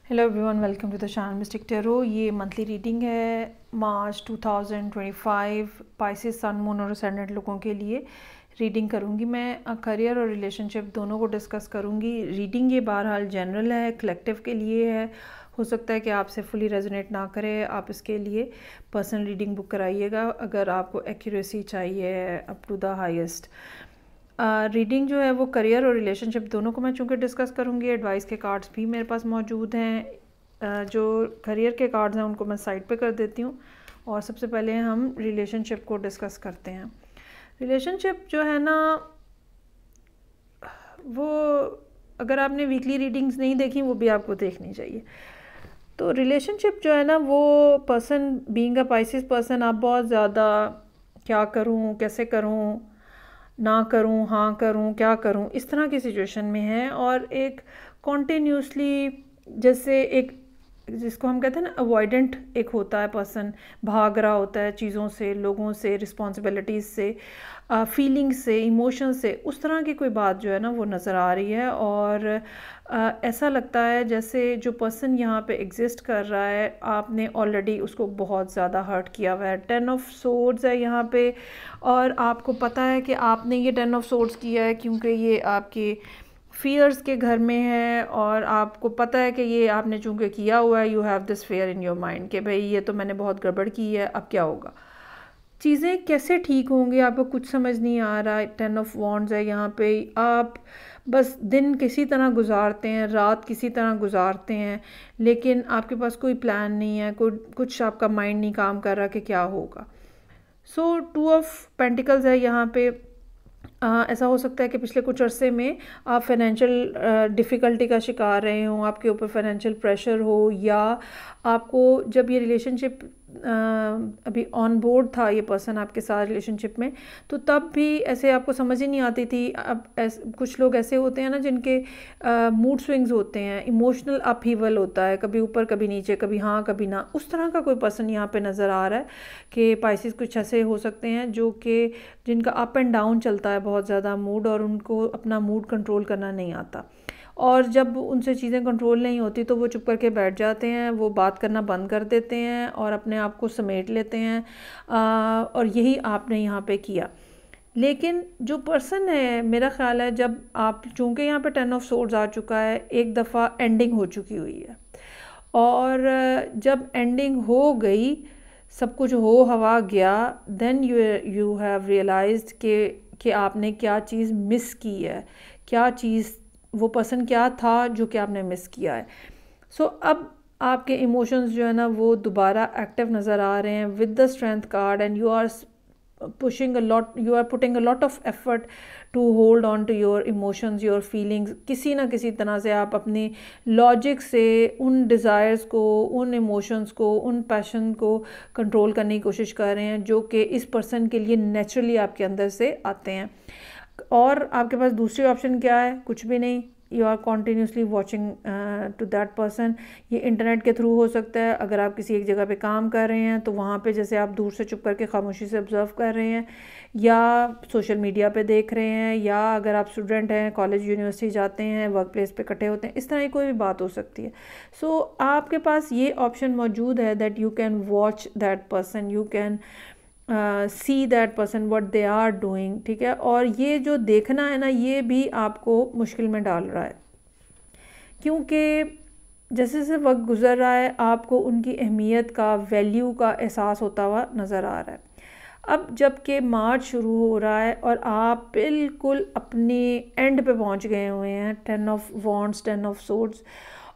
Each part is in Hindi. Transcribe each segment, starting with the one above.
Hello everyone, welcome to the channel Mystic Tarot. ये मंथली रीडिंग है मार्च 2025 पाइसेस सन मून और असेंडेंट लोगों के लिए रीडिंग करूँगी। मैं करियर और रिलेशनशिप दोनों को डिस्कस करूँगी। रीडिंग ये बहरहाल जनरल है, कलेक्टिव के लिए है। हो सकता है कि आपसे फुली रेजोनेट ना करे, आप इसके लिए पर्सनल रीडिंग बुक कराइएगा अगर आपको एक्यूरेसी चाहिए up to the highest. Reading जो है वो करियर और रिलेशनशिप दोनों को मैं चूँकि डिस्कस करूँगी। एडवाइस के कार्ड्स भी मेरे पास मौजूद हैं। जो करियर के कार्ड्स हैं उनको मैं साइड पे कर देती हूँ और सबसे पहले हम रिलेशनशिप को डिस्कस करते हैं। रिलेशनशिप जो है ना, वो अगर आपने वीकली रीडिंग्स नहीं देखी वो भी आपको देखनी चाहिए। तो रिलेशनशिप जो है ना, वो person being a Pisces person, आप बहुत ज़्यादा क्या करूँ, कैसे करूँ, ना करूं, हाँ करूं, क्या करूं, इस तरह की सिचुएशन में है। और एक कॉन्टिन्यूसली, जैसे एक जिसको हम कहते हैं ना अवॉइडेंट एक होता है पर्सन, भाग रहा होता है चीज़ों से, लोगों से, रिस्पॉन्सिबिलिटीज़ से, फीलिंग्स से, इमोशंस से, उस तरह की कोई बात जो है ना वो नज़र आ रही है। और ऐसा लगता है जैसे जो पर्सन यहाँ पे एग्जिस्ट कर रहा है, आपने ऑलरेडी उसको बहुत ज़्यादा हर्ट किया हुआ है। 10 ऑफ सोर्ड्स है यहाँ पे, और आपको पता है कि आपने ये 10 ऑफ सोर्ड्स किया है क्योंकि ये आपके फियर्स के घर में है, और आपको पता है कि ये आपने चूँकि किया हुआ है। You have this fair in your mind कि भाई ये तो मैंने बहुत गड़बड़ की है, अब क्या होगा, चीज़ें कैसे ठीक होंगी, आपको कुछ समझ नहीं आ रहा है। 10 ऑफ वॉन्ड्स है यहाँ पे। आप बस दिन किसी तरह गुजारते हैं, रात किसी तरह गुजारते हैं, लेकिन आपके पास कोई प्लान नहीं है, कोई कुछ आपका माइंड नहीं काम कर रहा कि क्या होगा। सो 2 ऑफ पेंटिकल्स है यहाँ पे। ऐसा हो सकता है कि पिछले कुछ अरसे में आप फाइनेंशियल डिफ़िकल्टी का शिकार रहे हों, आपके ऊपर फाइनेंशियल प्रेशर हो, या आपको जब ये रिलेशनशिप अभी ऑन बोर्ड था ये पर्सन आपके साथ रिलेशनशिप में, तो तब भी ऐसे आपको समझ ही नहीं आती थी। अब कुछ लोग ऐसे होते हैं ना जिनके मूड स्विंग्स होते हैं, इमोशनल अपहीवल होता है, कभी ऊपर कभी नीचे, कभी हाँ कभी ना, उस तरह का कोई पर्सन यहाँ पे नज़र आ रहा है कि पाइसेस कुछ ऐसे हो सकते हैं जो कि जिनका अप एंड डाउन चलता है बहुत ज़्यादा मूड, और उनको अपना मूड कंट्रोल करना नहीं आता। और जब उनसे चीज़ें कंट्रोल नहीं होती तो वो चुप करके बैठ जाते हैं, वो बात करना बंद कर देते हैं और अपने आप को समेट लेते हैं। और यही आपने यहाँ पे किया। लेकिन जो पर्सन है, मेरा ख्याल है जब आप, चूँकि यहाँ पे 10 ऑफ सोर्ड्स आ चुका है, एक दफ़ा एंडिंग हो चुकी हुई है, और जब एंडिंग हो गई, सब कुछ हो हवा गया, देन यू हैव रियलाइज्ड कि आपने क्या चीज़ मिस की है, क्या चीज़, वो पर्सन क्या था जो कि आपने मिस किया है। सो अब आपके इमोशंस जो है ना वो दोबारा एक्टिव नज़र आ रहे हैं with the strength card, and you are pushing a lot, you are putting a lot of effort to hold on to your emotions, your feelings. किसी ना किसी तरह से आप अपनी लॉजिक से उन डिज़ायर्स को, उन इमोशंस को, उन पैशन को कंट्रोल करने की कोशिश कर रहे हैं जो कि इस पर्सन के लिए नेचुरली आपके अंदर से आते हैं। और आपके पास दूसरी ऑप्शन क्या है? कुछ भी नहीं। You are continuously watching to that person. ये इंटरनेट के थ्रू हो सकता है, अगर आप किसी एक जगह पे काम कर रहे हैं तो वहाँ पे जैसे आप दूर से चुप करके खामोशी से ऑब्जर्व कर रहे हैं, या सोशल मीडिया पे देख रहे हैं, या अगर आप स्टूडेंट हैं, कॉलेज यूनिवर्सिटी जाते हैं, वर्क प्लेस पे इकट्ठे होते हैं, इस तरह की कोई भी बात हो सकती है। सो आपके पास ये ऑप्शन मौजूद है that you can watch that person, you can see that person what they are doing, ठीक है। और ये जो देखना है ना, ये भी आपको मुश्किल में डाल रहा है, क्योंकि जैसे जैसे वक्त गुजर रहा है आपको उनकी अहमियत का, वैल्यू का एहसास होता हुआ नज़र आ रहा है। अब जबकि मार्च शुरू हो रहा है और आप बिल्कुल अपने एंड पे पहुंच गए हुए हैं, 10 ऑफ वॉन्ड्स, 10 ऑफ सोर्ड्स,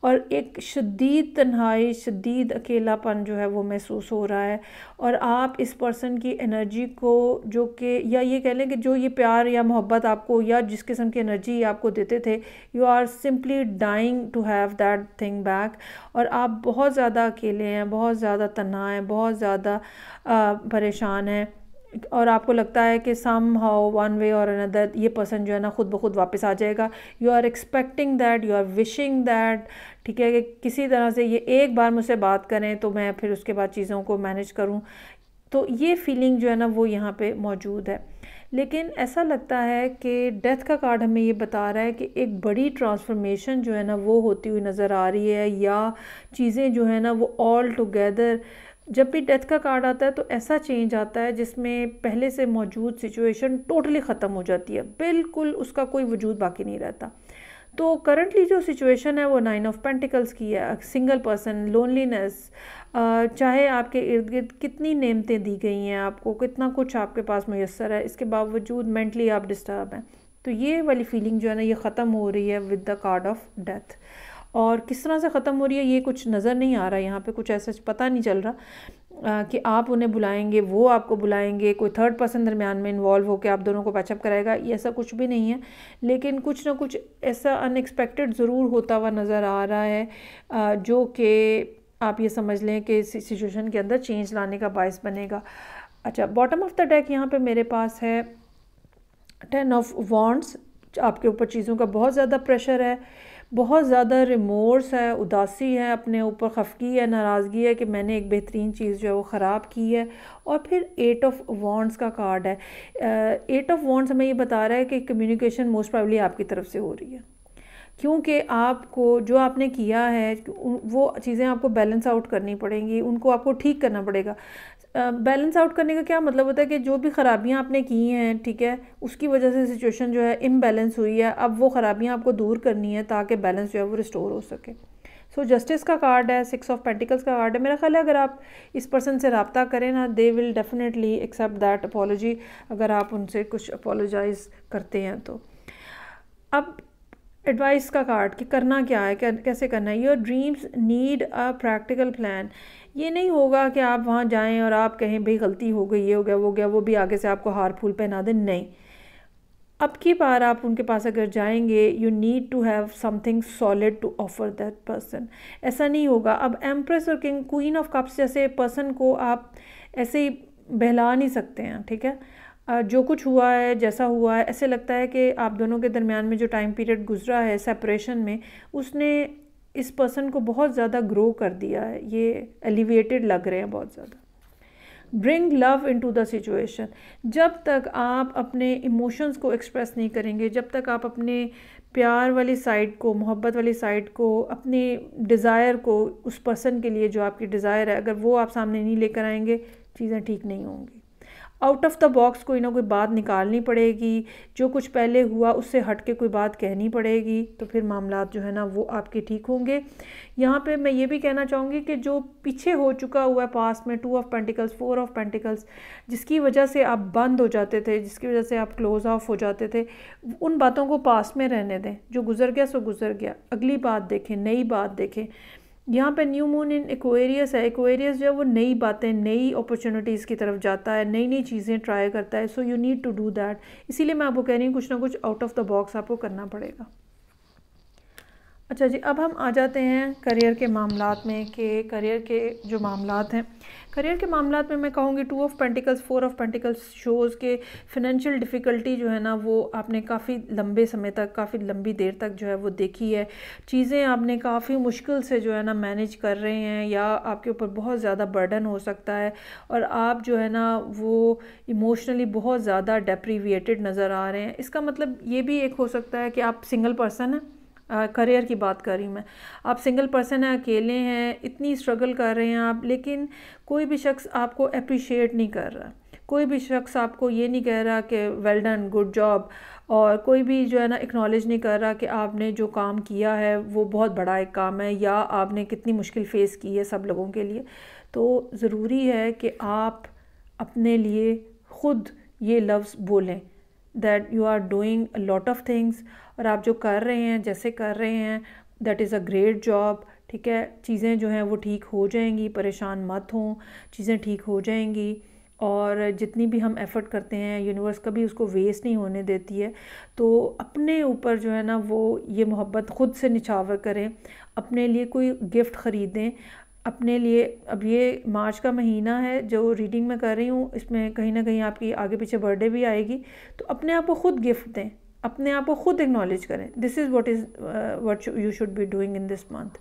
और एक शदीद तन्हाई, शदीद अकेलापन जो है वो महसूस हो रहा है। और आप इस पर्सन की एनर्जी को, जो कि, या ये कह लें कि जो ये प्यार या मोहब्बत आपको, या जिस किस्म की एनर्जी आपको देते थे, you are simply dying to have that thing back. और आप बहुत ज़्यादा अकेले हैं, बहुत ज़्यादा तन्हा हैं, बहुत ज़्यादा परेशान हैं, और आपको लगता है कि सम हाउ वन वे और अनदर ये पर्सन जो है ना खुद ब खुद वापस आ जाएगा। You are expecting that, you are wishing that, ठीक है, कि किसी तरह से ये एक बार मुझसे बात करें तो मैं फिर उसके बाद चीज़ों को मैनेज करूं। तो ये फीलिंग जो है ना वो यहाँ पे मौजूद है। लेकिन ऐसा लगता है कि डेथ का कार्ड हमें ये बता रहा है कि एक बड़ी ट्रांसफॉर्मेशन जो है ना वो होती हुई नज़र आ रही है, या चीज़ें जो है ना वो ऑल टुगेदर, जब भी डेथ का कार्ड आता है तो ऐसा चेंज आता है जिसमें पहले से मौजूद सिचुएशन टोटली ख़त्म हो जाती है, बिल्कुल उसका कोई वजूद बाकी नहीं रहता। तो करंटली जो सिचुएशन है वो 9 ऑफ पेंटिकल्स की है, सिंगल पर्सन, लोनलीनेस, चाहे आपके इर्द गिर्द कितनी नेमतें दी गई हैं आपको, कितना कुछ आपके पास मुयस्सर है, इसके बावजूद मेंटली आप डिस्टर्ब हैं, तो ये वाली फीलिंग जो है ना ये ख़त्म हो रही है with the card of death. और किस तरह से ख़त्म हो रही है ये कुछ नज़र नहीं आ रहा, यहाँ पे कुछ ऐसा पता नहीं चल रहा कि आप उन्हें बुलाएंगे, वो आपको बुलाएंगे, कोई थर्ड पर्सन दरमियान में इन्वॉल्व होकर आप दोनों को पैचअप कराएगा, ये ऐसा कुछ भी नहीं है। लेकिन कुछ ना कुछ ऐसा अनएक्सपेक्टेड ज़रूर होता हुआ नज़र आ रहा है जो कि आप ये समझ लें कि सिचुएशन के अंदर चेंज लाने का बायस बनेगा। अच्छा, बॉटम ऑफ द डेक यहाँ पे मेरे पास है 10 ऑफ वॉन्ड्स। आपके ऊपर चीज़ों का बहुत ज़्यादा प्रेशर है, बहुत ज़्यादा रिमोर्स है, उदासी है, अपने ऊपर खफगी है, नाराज़गी है कि मैंने एक बेहतरीन चीज़ जो है वो ख़राब की है। और फिर 8 ऑफ वॉन्ड्स का कार्ड है। 8 ऑफ वॉन्ड्स हमें ये बता रहा है कि कम्युनिकेशन मोस्ट प्रोबेबली आपकी तरफ से हो रही है, क्योंकि आपको जो आपने किया है वो चीज़ें आपको बैलेंस आउट करनी पड़ेंगी, उनको आपको ठीक करना पड़ेगा। बैलेंस आउट करने का क्या मतलब होता है कि जो भी ख़राबियाँ आपने की हैं, ठीक है, उसकी वजह से सिचुएशन जो है इम्बैलेंस हुई है, अब वो ख़राबियाँ आपको दूर करनी है ताकि बैलेंस जो है वो रिस्टोर हो सके। सो जस्टिस का कार्ड है, 6 ऑफ पेंटिकल्स का कार्ड है। मेरा ख्याल है अगर आप इस पर्सन से रब्ता करें ना, they will definitely accept that apology, अगर आप उनसे कुछ अपोलोजाइज़ करते हैं तो। अब एडवाइस का कार्ड कि करना क्या है, कैसे करना है। Your dreams need a practical plan. ये नहीं होगा कि आप वहाँ जाएं और आप कहें भाई गलती हो गई, ये हो गया, वो गया, वो भी आगे से आपको हार फूल पहना दें। नहीं, अब की बार आप उनके पास अगर जाएंगे, you need to have something solid to offer that person. ऐसा नहीं होगा। अब एम्प्रेस और किंग, क्वीन ऑफ कप्स जैसे पर्सन को आप ऐसे ही बहला नहीं सकते हैं, ठीक है। जो कुछ हुआ है, जैसा हुआ है, ऐसे लगता है कि आप दोनों के दरमियान में जो टाइम पीरियड गुजरा है सेपरेशन में, उसने इस पर्सन को बहुत ज़्यादा ग्रो कर दिया है। ये एलिवेटेड लग रहे हैं बहुत ज़्यादा। Bring love into the situation. जब तक आप अपने इमोशंस को एक्सप्रेस नहीं करेंगे, जब तक आप अपने प्यार वाली साइड को, मोहब्बत वाली साइड को, अपने डिज़ायर को, उस पर्सन के लिए जो आपकी डिज़ायर है, अगर वो आप सामने नहीं लेकर आएंगे, चीज़ें ठीक नहीं होंगी। आउट ऑफ द बॉक्स कोई ना कोई बात निकालनी पड़ेगी, जो कुछ पहले हुआ उससे हट के कोई बात कहनी पड़ेगी, तो फिर मामलात जो है ना वो आपके ठीक होंगे। यहाँ पे मैं ये भी कहना चाहूँगी कि जो पीछे हो चुका हुआ है पास्ट में, 2 ऑफ पेंटिकल्स, 4 ऑफ पेंटिकल्स, जिसकी वजह से आप बंद हो जाते थे, जिसकी वजह से आप क्लोज ऑफ हो जाते थे, उन बातों को पास्ट में रहने दें। जो गुजर गया सो गुजर गया, अगली बात देखें, नई बात देखें। यहाँ पे न्यू मून इन एक्वेरियस है। एक्वेरियस जो है वो नई बातें, नई अपॉर्चुनिटीज़ की तरफ जाता है, नई नई चीज़ें ट्राई करता है। So you need to do that. इसीलिए मैं आपको कह रही हूँ कुछ ना कुछ आउट ऑफ द बॉक्स आपको करना पड़ेगा। अच्छा जी, अब हम आ जाते हैं करियर के मामलात में कि करियर के जो मामलात हैं, करियर के मामलात में मैं कहूँगी 2 of pentacles, 4 of pentacles shows के फिनेंशियल डिफ़िकल्टी जो है ना वो आपने काफ़ी लंबे समय तक, काफ़ी लंबी देर तक जो है वो देखी है। चीज़ें आपने काफ़ी मुश्किल से जो है ना मैनेज कर रहे हैं, या आपके ऊपर बहुत ज़्यादा बर्डन हो सकता है और आप जो है ना वो इमोशनली बहुत ज़्यादा डेप्रीविएटेड नज़र आ रहे हैं। इसका मतलब ये भी एक हो सकता है कि आप सिंगल पर्सन हैं। करियर की बात कर रही हूँ मैं। आप सिंगल पर्सन हैं, अकेले हैं, इतनी स्ट्रगल कर रहे हैं आप, लेकिन कोई भी शख्स आपको अप्रिशिएट नहीं कर रहा, कोई भी शख्स आपको ये नहीं कह रहा कि वेल डन, गुड जॉब, और कोई भी जो है ना एक्नॉलेज नहीं कर रहा कि आपने जो काम किया है वो बहुत बड़ा एक काम है, या आपने कितनी मुश्किल फ़ेस की है सब लोगों के लिए। तो ज़रूरी है कि आप अपने लिए ख़ुद ये लफ्ज़ बोलें that you are doing a lot of things, और आप जो कर रहे हैं, जैसे कर रहे हैं, that is a great job. ठीक है, चीज़ें जो हैं वो ठीक हो जाएंगी, परेशान मत हों, चीज़ें ठीक हो जाएंगी। और जितनी भी हम एफ़र्ट करते हैं, यूनिवर्स कभी उसको वेस्ट नहीं होने देती है। तो अपने ऊपर जो है ना वो ये मोहब्बत ख़ुद से निछावर करें, अपने लिए कोई गिफ्ट ख़रीदें अपने लिए। अब ये मार्च का महीना है जो रीडिंग मैं कर रही हूँ, इसमें कहीं ना कहीं आपकी आगे पीछे बर्थडे भी आएगी, तो अपने आप को ख़ुद गिफ्ट दें, अपने आप को ख़ुद एक्नॉलेज करें। This is what you should be doing in this month.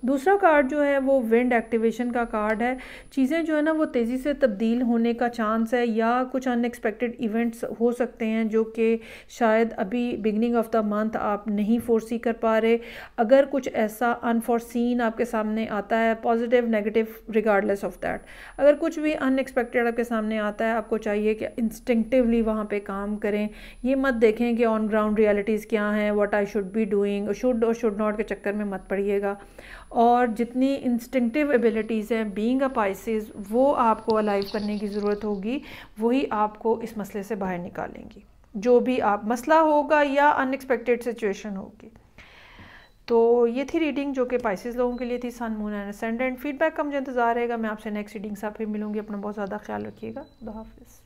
दूसरा कार्ड जो है वो विंड एक्टिवेशन का कार्ड है। चीज़ें जो है ना वो तेज़ी से तब्दील होने का चांस है, या कुछ अनएक्सपेक्टेड इवेंट्स हो सकते हैं जो कि शायद अभी बिगनिंग ऑफ द मंथ आप नहीं फोर्सी कर पा रहे। अगर कुछ ऐसा अनफॉरसीन आपके सामने आता है, positive negative regardless of that, अगर कुछ भी अनएक्सपेक्टेड आपके सामने आता है, आपको चाहिए कि इंस्टिंक्टिवली वहाँ पे काम करें। ये मत देखें कि ऑन ग्राउंड रियलिटीज़ क्या हैं, what I should be doing, should और शुड नॉट के चक्कर में मत पड़िएगा। और जितनी इंस्टिंक्टिव एबिलिटीज़ हैं बीइंग अ पाइसेस, वो आपको अलाइव करने की ज़रूरत होगी, वही आपको इस मसले से बाहर निकालेंगी, जो भी आप मसला होगा या अनएक्सपेक्टेड सिचुएशन होगी। तो ये थी रीडिंग जो कि पाइसेस लोगों के लिए थी, sun moon and ascendant. Feedback का मुझे इंतज़ार रहेगा। मैं आपसे नेक्स्ट रीडिंग से फिर मिलूँगी। अपना बहुत ज़्यादा ख्याल रखिएगा। खुदा हाफिज़।